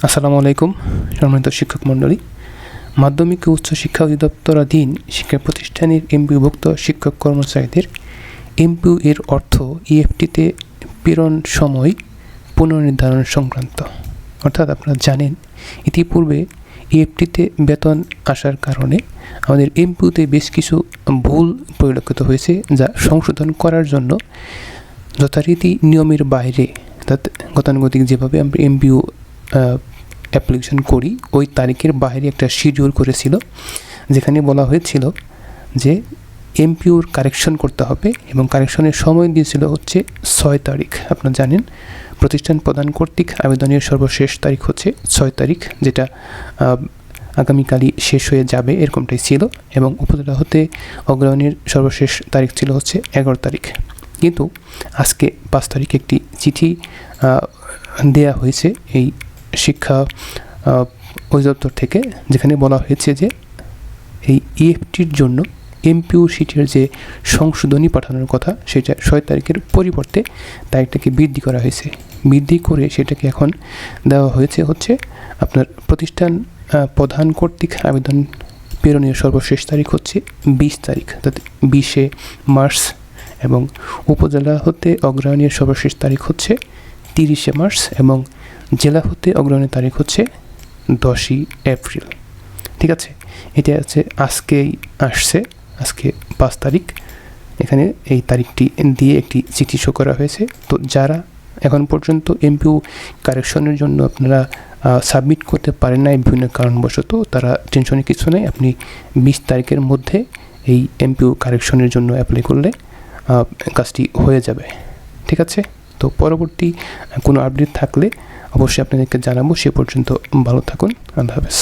আসসালামু আলাইকুম সম্মানিত শিক্ষক মণ্ডলী। মাধ্যমিক ও উচ্চ শিক্ষা অধিদপ্তরাধীন শিক্ষা প্রতিষ্ঠানের এমপিওভুক্ত শিক্ষক কর্মচারীদের এমপিও এর অর্থ ইএফটিতে প্রেরণ সময় পুনর্নির্ধারণ সংক্রান্ত। অর্থাৎ আপনারা জানেন ইতিপূর্বে ইএফটিতে বেতন আসার কারণে আমাদের এমপিওতে বেশ কিছু ভুল পরিলক্ষিত হয়েছে, যা সংশোধন করার জন্য যথারীতি নিয়মের বাইরে, অর্থাৎ গতানুগতিক যেভাবে আমরা এমপিও অ্যাপ্লিকেশন করি ওই তারিখের বাইরে একটা শিডিউল করেছিল, যেখানে বলা হয়েছিল যে এমপিওর কারেকশন করতে হবে এবং কারেকশনের সময় দিয়েছিল হচ্ছে 6 তারিখ। আপনারা জানেন প্রতিষ্ঠান প্রদান কর্তৃক আবেদনের সর্বশেষ তারিখ হচ্ছে 6 তারিখ, যেটা আগামীকালই শেষ হয়ে যাবে এরকমটাই ছিল, এবং উপজেলা হতে অগ্রগণের সর্বশেষ তারিখ ছিল হচ্ছে 11 তারিখ। কিন্তু আজকে 5 তারিখ একটি চিঠি দেয়া হয়েছে এই শিক্ষা অধিদপ্তর থেকে, যেখানে বলা হয়েছে যে এই ইএফটির জন্য এমপিও শিটের যে সংশোধনী পাঠানোর কথা সেটা 6 তারিখের পরিবর্তে তারিখটাকে বৃদ্ধি করা হয়েছে। বৃদ্ধি করে সেটাকে এখন দেওয়া হয়েছে হচ্ছে আপনার প্রতিষ্ঠান প্রধান কর্তৃক আবেদন প্রেরণের সর্বশেষ তারিখ হচ্ছে 20 তারিখ, অর্থাৎ 20শে মার্চ, এবং উপজেলা হতে অগ্রগণের সর্বশেষ তারিখ হচ্ছে 30শে মার্চ, এবং জেলা হতে অগ্রগণের তারিখ হচ্ছে 10ই এপ্রিল। ঠিক আছে, এটা হচ্ছে আজকেই আসছে, আজকে 5 তারিখ। এখানে এই তারিখটি দিয়ে একটি চিঠি শো করা হয়েছে। তো যারা এখন পর্যন্ত এমপিও কারেকশনের জন্য আপনারা সাবমিট করতে পারেন না বিভিন্ন কারণবশত, তারা টেনশনের কিছু নেই। আপনি 20 তারিখের মধ্যে এই এমপিও কারেকশনের জন্য অ্যাপ্লাই করলে কাজটি হয়ে যাবে। ঠিক আছে, তো পরবর্তী কোনো আপডেট থাকলে অবশ্যই আপনাদেরকে জানাবো। সে পর্যন্ত ভালো থাকুন। আল্লাহ হাফেজ।